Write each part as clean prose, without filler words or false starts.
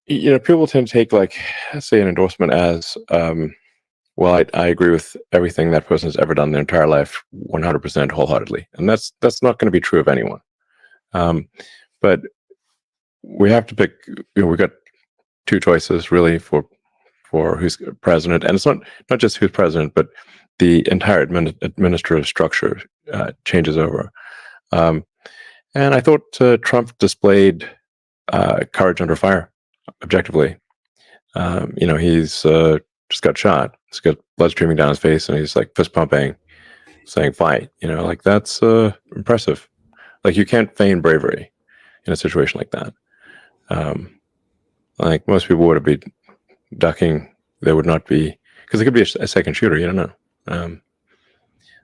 People tend to take, like, say, an endorsement as, well, I agree with everything that person has ever done their entire life 100% wholeheartedly. And that's not going to be true of anyone. But we have to pick, we've got two choices really for who's president. And it's not just who's president, but the entire administrative structure changes over. And I thought Trump displayed courage under fire, objectively. He's just got shot. He's got blood streaming down his face, and he's like fist pumping, saying "fight." Like that's impressive. Like, you can't feign bravery in a situation like that. Like, most people would be ducking. They would not be, because it could be a second shooter. You don't know.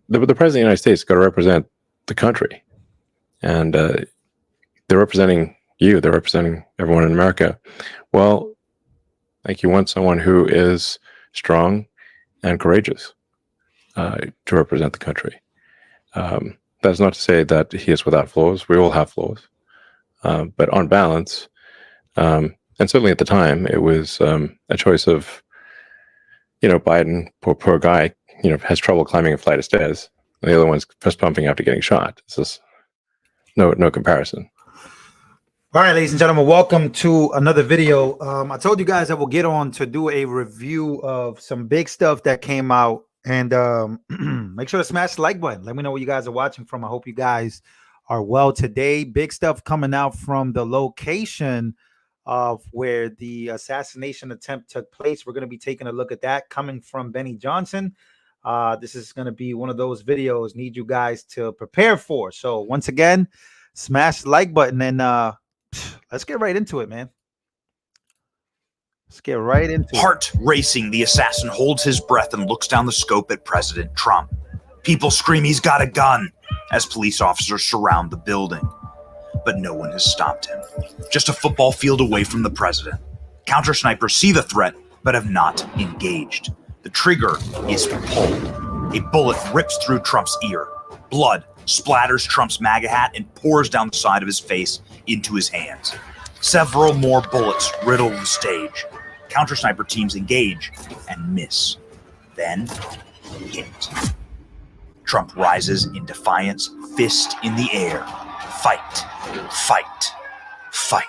The president of the United States got to represent the country, and they're representing you. They're representing everyone in America. Well, like, you want someone who is strong and courageous to represent the country. That's not to say that he is without flaws. We all have flaws. But on balance, and certainly at the time, it was a choice of, Biden, poor guy, has trouble climbing a flight of stairs. The other one's fist pumping after getting shot. It's just no comparison. All right, ladies and gentlemen, welcome to another video. I told you guys I will get on to do a review of some big stuff that came out, and make sure to smash the like button. Let me know where you guys are watching from. I hope you guys are well today. Big stuff coming out from the location of where the assassination attempt took place. We're going to be taking a look at that, coming from Benny Johnson. This is going to be one of those videos need you guys to prepare for. So once again, smash the like button, and let's get right into it, man. Let's get right into it. Heart racing, the assassin holds his breath and looks down the scope at President Trump. People scream he's got a gun as police officers surround the building. But no one has stopped him. Just a football field away from the president. Counter snipers see the threat, but have not engaged. The trigger is pulled. A bullet rips through Trump's ear. Blood splatters Trump's MAGA hat and pours down the side of his face into his hands. Several more bullets riddle the stage. Counter sniper teams engage and miss. Then hit. Trump rises in defiance, fist in the air. Fight, fight, fight.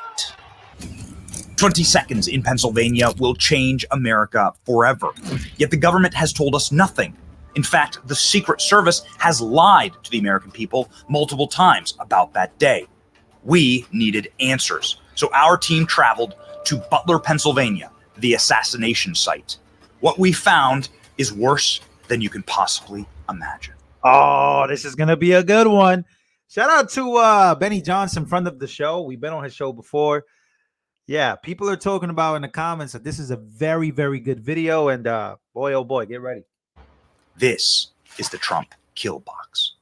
20 seconds in Pennsylvania will change America forever. Yet the government has told us nothing. In fact, the Secret Service has lied to the American people multiple times about that day. We needed answers. So our team traveled to Butler, Pennsylvania, the assassination site. What we found is worse than you can possibly imagine. Oh, this is going to be a good one. Shout out to Benny Johnson, friend of the show. We've been on his show before. Yeah, people are talking about in the comments that this is a very, very good video. And boy, oh boy, get ready. This is the Trump kill box.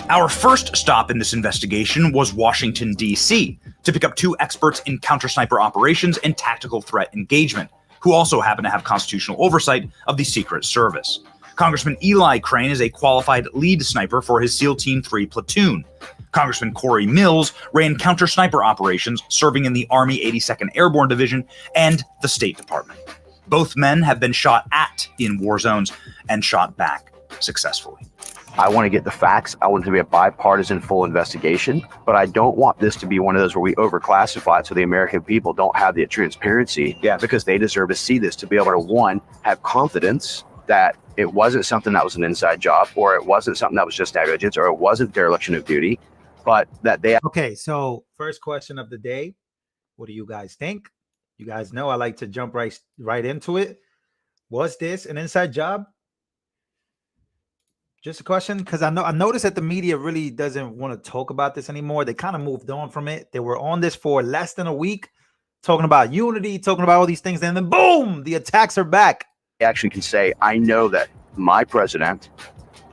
Our first stop in this investigation was Washington, D.C., to pick up two experts in counter-sniper operations and tactical threat engagement, who also happen to have constitutional oversight of the Secret Service. Congressman Eli Crane is a qualified lead sniper for his SEAL Team 3 platoon. Congressman Corey Mills ran counter-sniper operations, serving in the Army 82nd Airborne Division and the State Department. Both men have been shot at in war zones and shot back successfully. I want to get the facts. I want it to be a bipartisan full investigation, but I don't want this to be one of those where we overclassify it so the American people don't have the transparency. Yeah, because they deserve to see this, to be able to, one, have confidence that it wasn't something that was an inside job, or it wasn't something that was just negligence, or it wasn't dereliction of duty, but that they... Okay, so first question of the day. What do you guys think? You guys know I like to jump right into it. Was this an inside job? Just a question, because I noticed that the media really doesn't want to talk about this anymore. They kind of moved on from it. They were on this for less than a week, talking about unity, talking about all these things, and then boom, the attacks are back. I actually can say, I know that my president,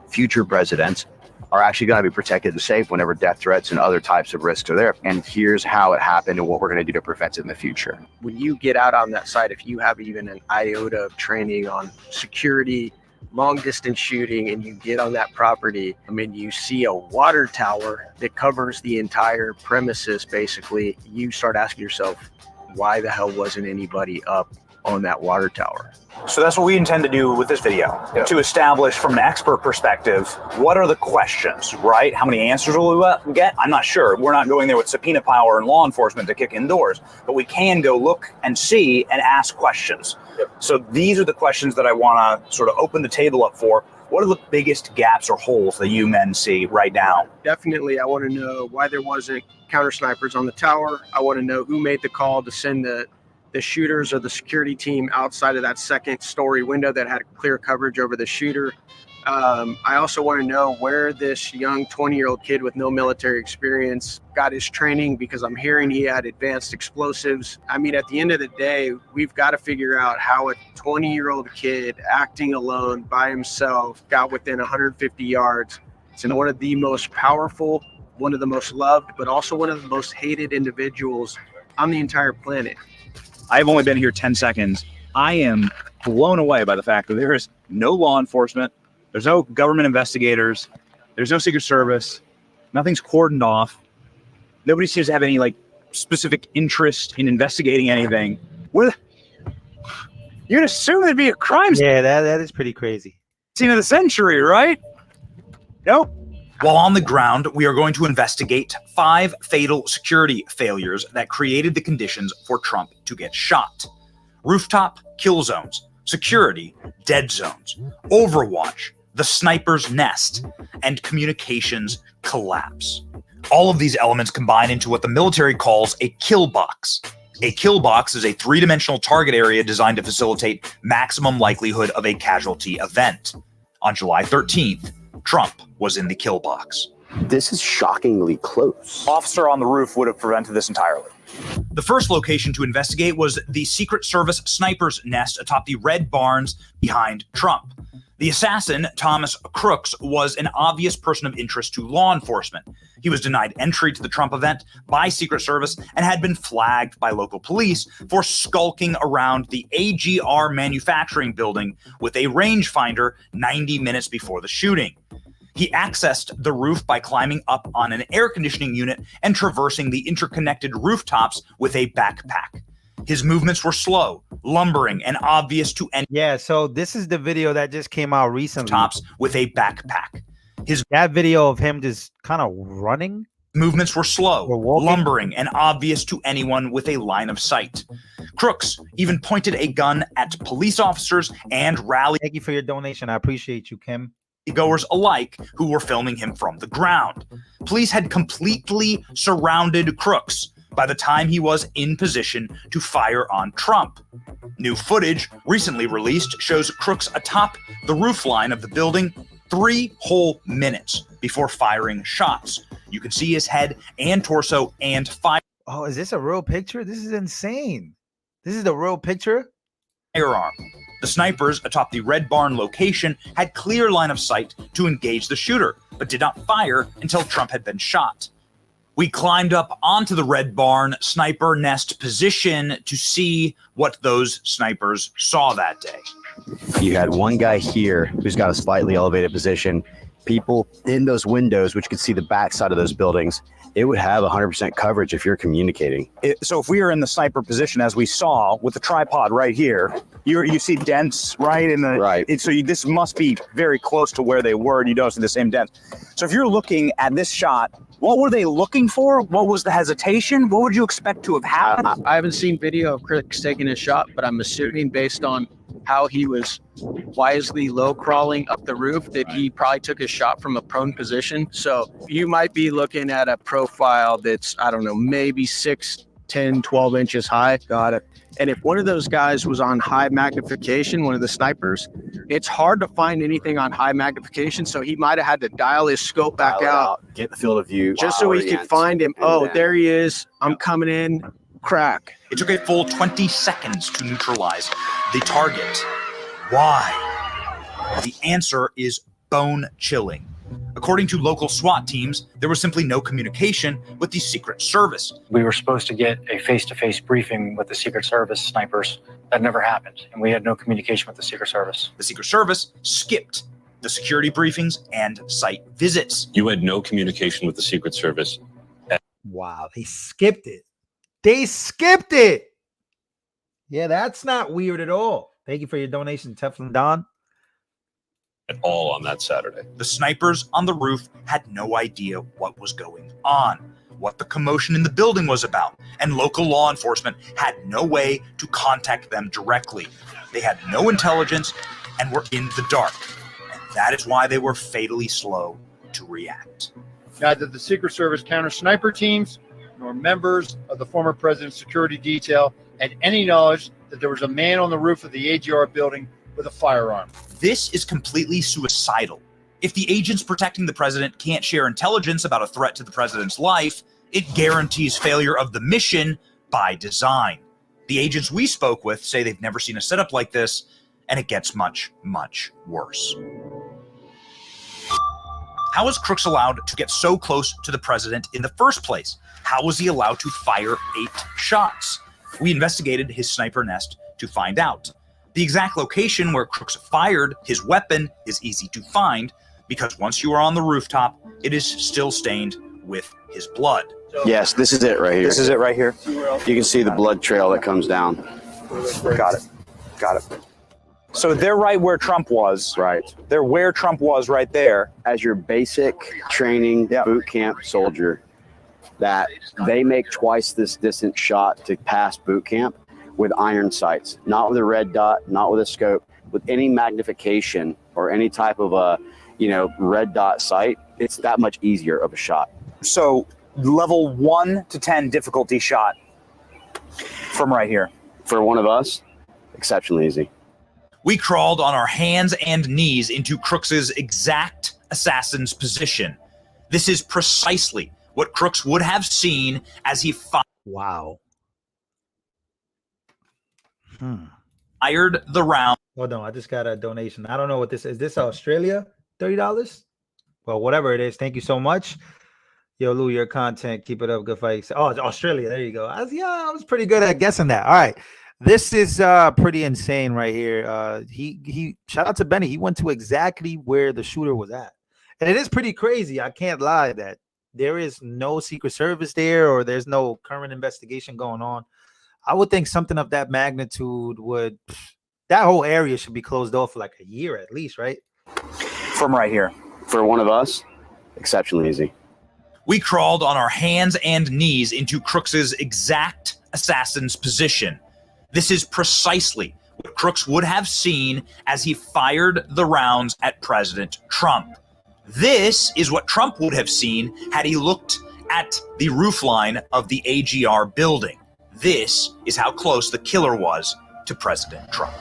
future presidents, are actually going to be protected and safe whenever death threats and other types of risks are there. And here's how it happened and what we're going to do to prevent it in the future. When you get out on that site, if you have even an iota of training on security, long distance shooting and you get on that property, I mean, you see a water tower that covers the entire premises, basically, you start asking yourself, why the hell wasn't anybody up on that water tower? So that's what we intend to do with this video, to establish from an expert perspective, what are the questions, right? How many answers will we get? I'm not sure. We're not going there with subpoena power and law enforcement to kick in doors, but we can go look and see and ask questions. So these are the questions that I want to sort of open the table up for. What are the biggest gaps or holes that you men see right now? Definitely, I want to know why there wasn't counter snipers on the tower. I want to know who made the call to send the shooters or the security team outside of that second story window that had clear coverage over the shooter. I also want to know where this young 20-year-old kid with no military experience got his training, because I'm hearing he had advanced explosives. I mean, at the end of the day, we've got to figure out how a 20-year-old kid acting alone by himself got within 150 yards. It's one of the most powerful, one of the most loved, but also one of the most hated individuals on the entire planet. I've only been here 10 seconds. I am blown away by the fact that there is no law enforcement. There's no government investigators. There's no Secret Service. Nothing's cordoned off. Nobody seems to have any specific interest in investigating anything. You'd assume there'd be a crime Yeah, that is pretty crazy. scene of the century, right? Nope. While on the ground, we are going to investigate 5 fatal security failures that created the conditions for Trump to get shot. Rooftop kill zones, security dead zones, Overwatch, the sniper's nest, and communications collapse. All of these elements combine into what the military calls a kill box. A kill box is a 3-dimensional target area designed to facilitate maximum likelihood of a casualty event. On July 13th, Trump was in the kill box. This is shockingly close. Officer on the roof would have prevented this entirely. The first location to investigate was the Secret Service sniper's nest atop the red barns behind Trump. The assassin, Thomas Crooks, was an obvious person of interest to law enforcement. He was denied entry to the Trump event by Secret Service and had been flagged by local police for skulking around the AGR manufacturing building with a rangefinder 90 minutes before the shooting. He accessed the roof by climbing up on an air conditioning unit and traversing the interconnected rooftops with a backpack. His movements were slow, lumbering, and obvious to any. Yeah, so this is the video that just came out recently. Tops with a backpack. That video of him just kind of running. Movements were slow, Or walking. lumbering, and obvious to anyone with a line of sight. Crooks even pointed a gun at police officers and rally Thank you for your donation. I appreciate you, Kim. goers alike who were filming him from the ground. Police had completely surrounded Crooks by the time he was in position to fire on Trump. New footage recently released shows Crooks atop the roof line of the building 3 whole minutes before firing shots. You can see his head and torso and Oh, is this a real picture? This is insane. This is the real picture? firearm. The snipers atop the Red Barn location had clear line of sight to engage the shooter, but did not fire until Trump had been shot. We climbed up onto the Red Barn sniper nest position to see what those snipers saw that day. You had one guy here who's got a slightly elevated position. People in those windows, which could see the backside of those buildings, it would have 100% coverage if you're communicating. So if we are in the sniper position, as we saw with the tripod right here, you see dents right in the Right. This must be very close to where they were, and you don't see the same dents. So if you're looking at this shot, what were they looking for? What was the hesitation? What would you expect to have happened? I haven't seen video of Crooks taking a shot, but I'm assuming based on how he was wisely low crawling up the roof that he probably took a shot from a prone position. So you might be looking at a profile that's, I don't know, maybe 6, 10, 12 inches high. Got it. And if one of those guys was on high magnification, one of the snipers, it's hard to find anything on high magnification. So he might have had to dial his scope back out, get the field of view, just so he could find him. Oh, there he is. I'm coming in. Crack. It took a full 20 seconds to neutralize the target. Why? The answer is bone-chilling. According to local SWAT teams, there was simply no communication with the Secret Service. We were supposed to get a face-to-face briefing with the Secret Service snipers. That never happened, and we had no communication with the Secret Service. The Secret Service skipped the security briefings and site visits. You had no communication with the Secret Service. Wow, they skipped it. They skipped it. Yeah, that's not weird at all. Thank you for your donation, Teflon Don. At all on that Saturday. The snipers on the roof had no idea what was going on, what the commotion in the building was about, and local law enforcement had no way to contact them directly. They had no intelligence and were in the dark, and that is why they were fatally slow to react. Neither the Secret Service counter sniper teams nor members of the former president's security detail had any knowledge that there was a man on the roof of the AGR building with a firearm. This is completely suicidal. If the agents protecting the president can't share intelligence about a threat to the president's life, it guarantees failure of the mission by design. The agents we spoke with say they've never seen a setup like this, and it gets much, much worse. How was Crooks allowed to get so close to the president in the first place? How was he allowed to fire 8 shots? We investigated his sniper nest to find out. The exact location where Crooks fired his weapon is easy to find because once you are on the rooftop, it is still stained with his blood. Yes, this is it right here. This is it right here. You can see the blood trail that comes down. Got it. Got it. So they're right where Trump was. Right. They're where Trump was right there. As your basic training boot camp soldier, that they make twice this distance shot to pass boot camp with iron sights, not with a red dot, not with a scope, with any magnification or any type of a, red dot sight. It's that much easier of a shot. So level 1 to 10 difficulty shot from right here. For one of us, exceptionally easy. We crawled on our hands and knees into Crooks's exact assassin's position. This is precisely what Crooks would have seen as he Wow. fired the round. Hold on, I just got a donation. I don't know what this is. This Australia? $30? Well, whatever it is. Thank you so much. Yo, Lou, your content. Keep it up. Good fight. Oh, it's Australia. There you go. I was pretty good at guessing that. All right. This is pretty insane right here. He shout out to Benny. He went to exactly where the shooter was at. And it is pretty crazy. I can't lie that there is no Secret Service there or there's no current investigation going on. I would think something of that magnitude that whole area should be closed off for like a year at least, right? From right here. For one of us, exceptionally easy. We crawled on our hands and knees into Crooks's exact assassin's position. This is precisely what Crooks would have seen as he fired the rounds at President Trump. This is what Trump would have seen had he looked at the roofline of the AGR building. This is how close the killer was to President Trump.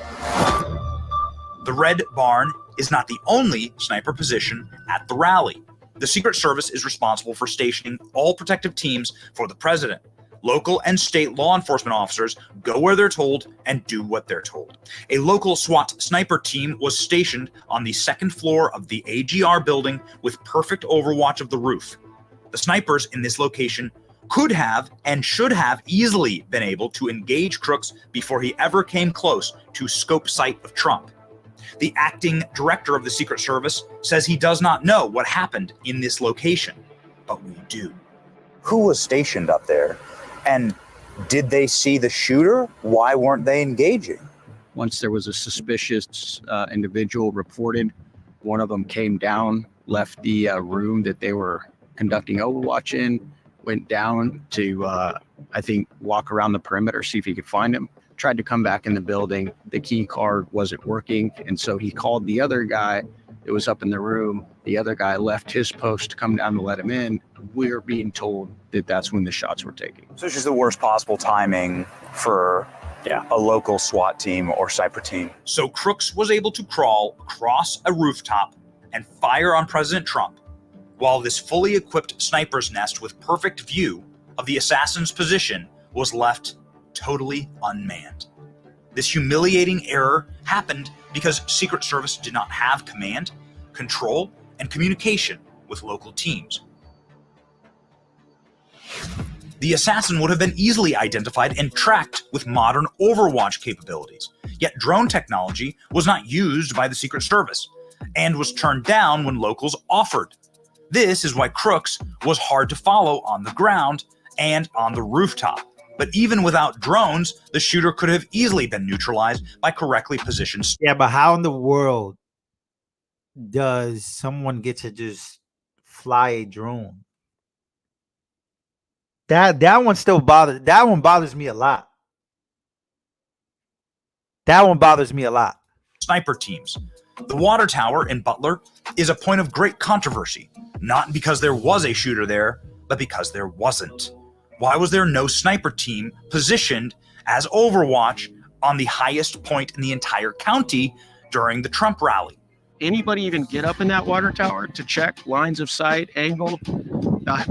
The Red Barn is not the only sniper position at the rally. The Secret Service is responsible for stationing all protective teams for the president. Local and state law enforcement officers go where they're told and do what they're told. A local SWAT sniper team was stationed on the 2nd floor of the AGR building with perfect overwatch of the roof. The snipers in this location could have and should have easily been able to engage Crooks before he ever came close to scope sight of Trump. The acting director of the Secret Service says he does not know what happened in this location, but we do. Who was stationed up there? And did they see the shooter? Why weren't they engaging? Once there was a suspicious individual reported, one of them came down, left the room that they were conducting overwatch in, went down to, I think, walk around the perimeter, see if he could find him. Tried to come back in the building. The key card wasn't working. And so he called the other guy that was up in the room. The other guy left his post to come down to let him in. We're being told that that's when the shots were taken. So it's just the worst possible timing for a local SWAT team or sniper team. So Crooks was able to crawl across a rooftop and fire on President Trump, while this fully equipped sniper's nest with perfect view of the assassin's position was left totally unmanned. This humiliating error happened because Secret Service did not have command, control, and communication with local teams. The assassin would have been easily identified and tracked with modern Overwatch capabilities, yet drone technology was not used by the Secret Service and was turned down when locals offered. This is why Crooks was hard to follow on the ground and on the rooftop. But even without drones, the shooter could have easily been neutralized by correctly positioned. Yeah, but how in the world does someone get to just fly a drone? That one still bothers. That one bothers me a lot. That one bothers me a lot. Sniper teams. The water tower in Butler is a point of great controversy, not because there was a shooter there, but because there wasn't. Why was there no sniper team positioned as Overwatch on the highest point in the entire county during the Trump rally? Anybody even get up in that water tower to check lines of sight, angle?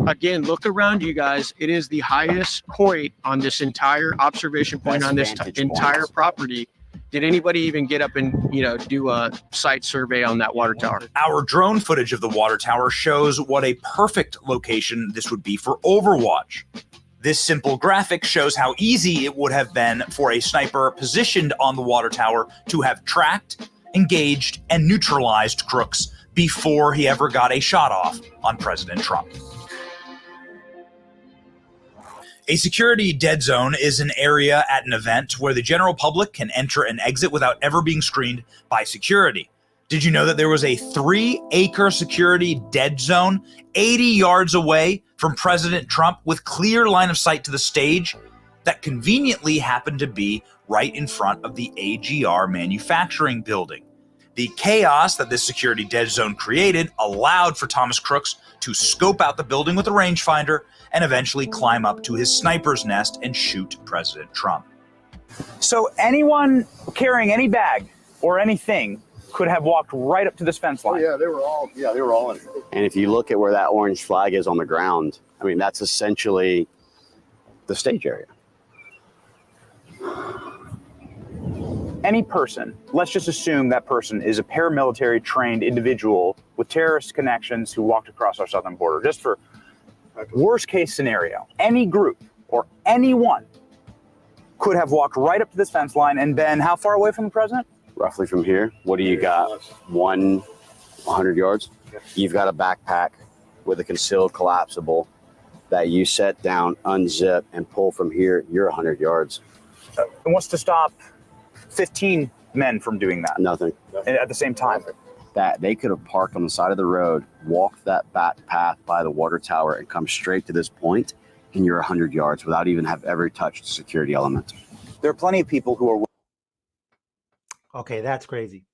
Again, look around you guys. It is the highest point on this entire observation point on this entire property. Did anybody even get up and, do a site survey on that water tower? Our drone footage of the water tower shows what a perfect location this would be for Overwatch. This simple graphic shows how easy it would have been for a sniper positioned on the water tower to have tracked, engaged, and neutralized Crooks before he ever got a shot off on President Trump. A security dead zone is an area at an event where the general public can enter and exit without ever being screened by security. Did you know that there was a 3-acre security dead zone 80 yards away from President Trump with clear line of sight to the stage that conveniently happened to be right in front of the AGR manufacturing building? The chaos that this security dead zone created allowed for Thomas Crooks to scope out the building with a rangefinder and eventually climb up to his sniper's nest and shoot President Trump. So anyone carrying any bag or anything could have walked right up to this fence line. They were all in it. And if you look at where that orange flag is on the ground, I mean, that's essentially the stage area. Any person, let's just assume that person is a paramilitary trained individual with terrorist connections who walked across our southern border. Just for worst case scenario, any group or anyone could have walked right up to this fence line and been how far away from the president? Roughly from here. What do you got? 100 yards? You've got a backpack with a concealed collapsible that you set down, unzip, and pull from here. You're 100 yards. And what's to stop 15 men from doing that? Nothing. At the same time? That they could have parked on the side of the road, walked that back path by the water tower, and come straight to this point, and you're 100 yards without even have ever touched a security element. There are plenty of people who are Okay, that's crazy.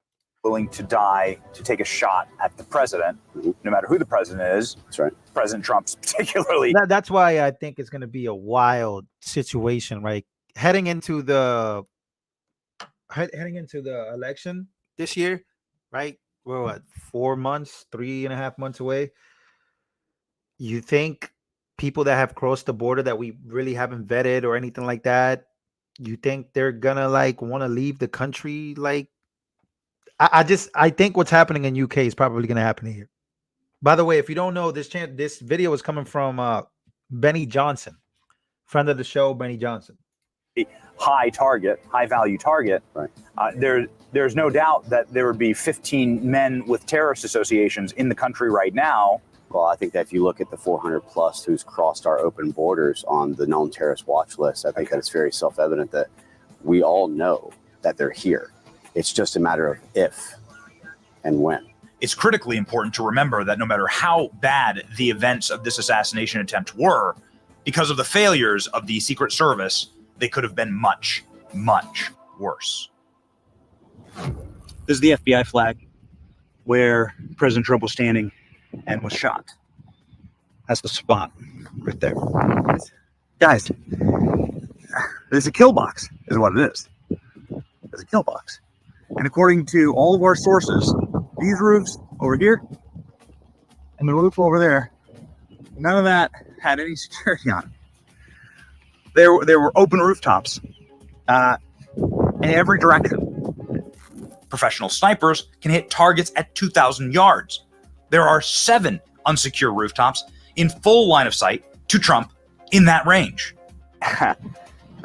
willing to die to take a shot at the president, no matter who the president is. That's right. President Trump's particularly. That's why I think it's going to be a wild situation, right? Heading into the election this year, right? We're what, 4 months, 3.5 months away. You think people that have crossed the border that we really haven't vetted or anything like that, you think they're gonna want to leave the country? I think what's happening in UK is probably gonna happen here. By the way, if you don't know, this video is coming from Benny Johnson, friend of the show, Benny Johnson. High value target. Right. There's no doubt that there would be 15 men with terrorist associations in the country right now. Well, I think that if you look at the 400 plus who's crossed our open borders on the known terrorist watch list, I think that it's very self-evident that we all know that they're here. It's just a matter of if and when. It's critically important to remember that no matter how bad the events of this assassination attempt were, because of the failures of the Secret Service, they could have been much, much worse. This is the FBI flag where President Trump was standing and was shot. That's the spot right there. Guys, there's a kill box is what it is. There's a kill box. And according to all of our sources, these roofs over here and the roof over there, none of that had any security on it. There were open rooftops in every direction. Professional snipers can hit targets at 2,000 yards. There are 7 unsecure rooftops in full line of sight to Trump in that range.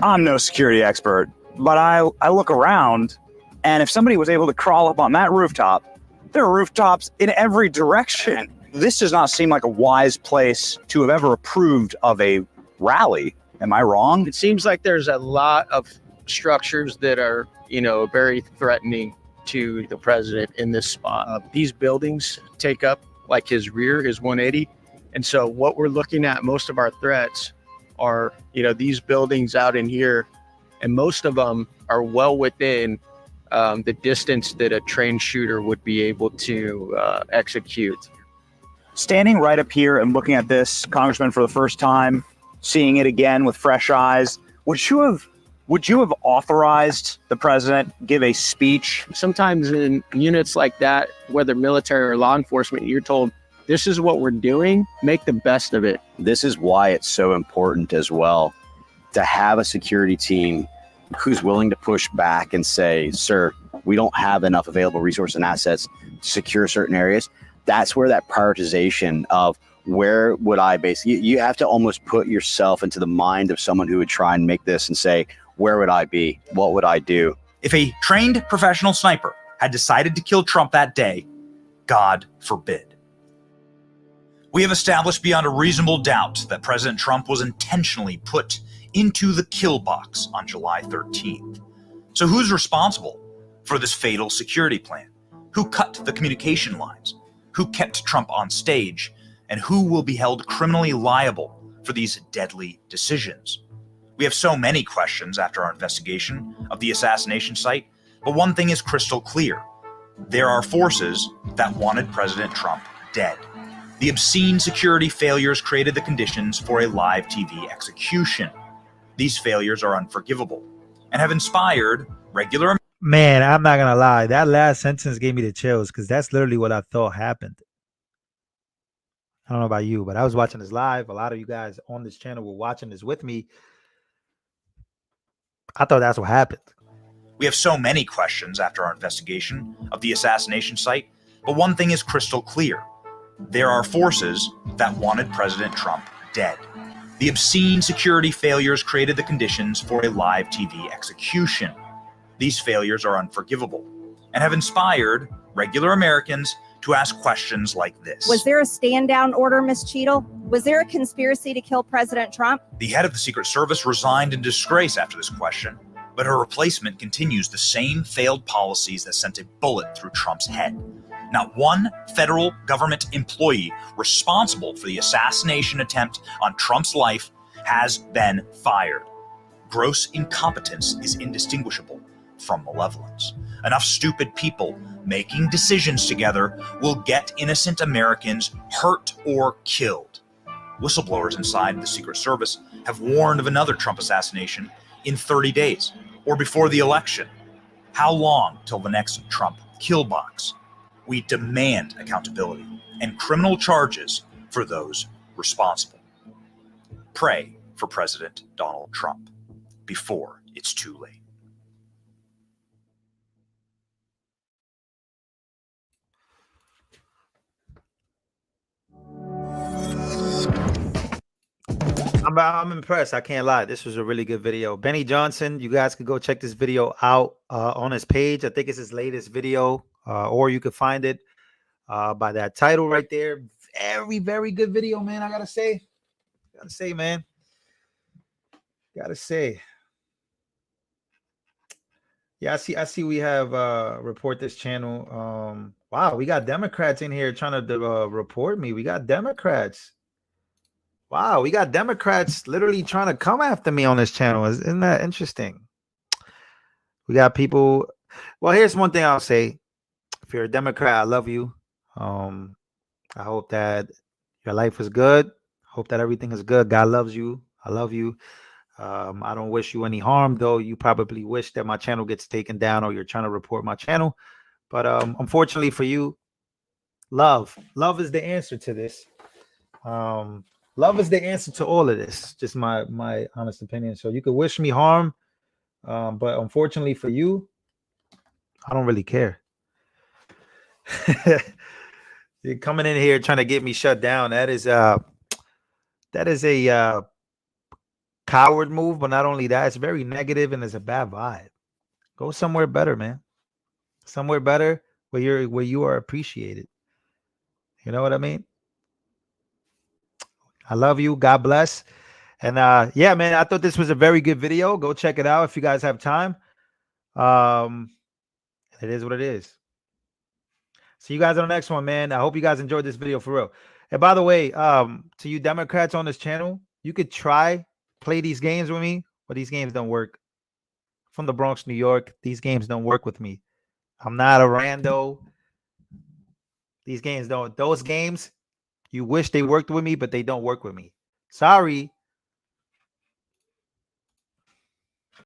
I'm no security expert, but I look around, and if somebody was able to crawl up on that rooftop, there are rooftops in every direction. This does not seem like a wise place to have ever approved of a rally. Am I wrong? It seems like there's a lot of structures that are, very threatening to the president in this spot. These buildings take up like his rear, his 180. And so what we're looking at, most of our threats are, these buildings out in here, and most of them are well within the distance that a trained shooter would be able to execute. Standing right up here and looking at this, Congressman, for the first time, seeing it again with fresh eyes, would you have authorized the president give a speech? Sometimes in units like that, whether military or law enforcement, you're told, this is what we're doing, make the best of it. This is why it's so important as well to have a security team who's willing to push back and say, sir, we don't have enough available resources and assets to secure certain areas. That's where that prioritization of where would I basically, you have to almost put yourself into the mind of someone who would try and make this and say, where would I be? What would I do? If a trained professional sniper had decided to kill Trump that day, God forbid. We have established beyond a reasonable doubt that President Trump was intentionally put into the kill box on July 13th. So who's responsible for this fatal security plan? Who cut the communication lines? Who kept Trump on stage? And who will be held criminally liable for these deadly decisions? We have so many questions after our investigation of the assassination site, but one thing is crystal clear. There are forces that wanted President Trump dead. The obscene security failures created the conditions for a live TV execution. These failures are unforgivable and have inspired regular... Man, I'm not gonna lie. That last sentence gave me the chills because that's literally what I thought happened. I don't know about you, but I was watching this live. A lot of you guys on this channel were watching this with me. I thought that's what happened. We have so many questions after our investigation of the assassination site, but one thing is crystal clear. There are forces that wanted President Trump dead. The obscene security failures created the conditions for a live TV execution. These failures are unforgivable and have inspired regular Americans to ask questions like this. Was there a stand-down order, Ms. Cheadle? Was there a conspiracy to kill President Trump? The head of the Secret Service resigned in disgrace after this question, but her replacement continues the same failed policies that sent a bullet through Trump's head. Not one federal government employee responsible for the assassination attempt on Trump's life has been fired. Gross incompetence is indistinguishable from malevolence. Enough stupid people making decisions together will get innocent Americans hurt or killed. Whistleblowers inside the Secret Service have warned of another Trump assassination in 30 days or before the election. How long till the next Trump kill box? We demand accountability and criminal charges for those responsible. Pray for President Donald Trump before it's too late. I'm impressed. I can't lie. This was a really good video. Benny Johnson, you guys could go check this video out on his page. I think it's his latest video, or you could find it by that title right there. Very, very good video, man. I gotta say, man. Gotta say. Yeah, I see we have report this channel. Wow, we got Democrats in here trying to report me. We got Democrats. Wow, we got Democrats literally trying to come after me on this channel. Isn't that interesting? We got people. Well, here's one thing I'll say. If you're a Democrat, I love you. I hope that your life is good. Hope that everything is good. God loves you. I love you. I don't wish you any harm, though. You probably wish that my channel gets taken down or you're trying to report my channel. But unfortunately for you, love is the answer to this. Love is the answer to all of this. Just my honest opinion. So you could wish me harm, but unfortunately for you, I don't really care. You're coming in here trying to get me shut down. That is a coward move, but not only that, it's very negative and it's a bad vibe. Go somewhere better, man. Somewhere better where you are appreciated. You know what I mean? I love you. God bless. And yeah, man, I thought this was a very good video. Go check it out if you guys have time. It is what it is. See you guys on the next one, man. I hope you guys enjoyed this video for real. And by the way, to you Democrats on this channel, you could try play these games with me, but these games don't work. From the Bronx, New York, these games don't work with me. I'm not a rando. These games don't. Those games, you wish they worked with me, but they don't work with me. Sorry.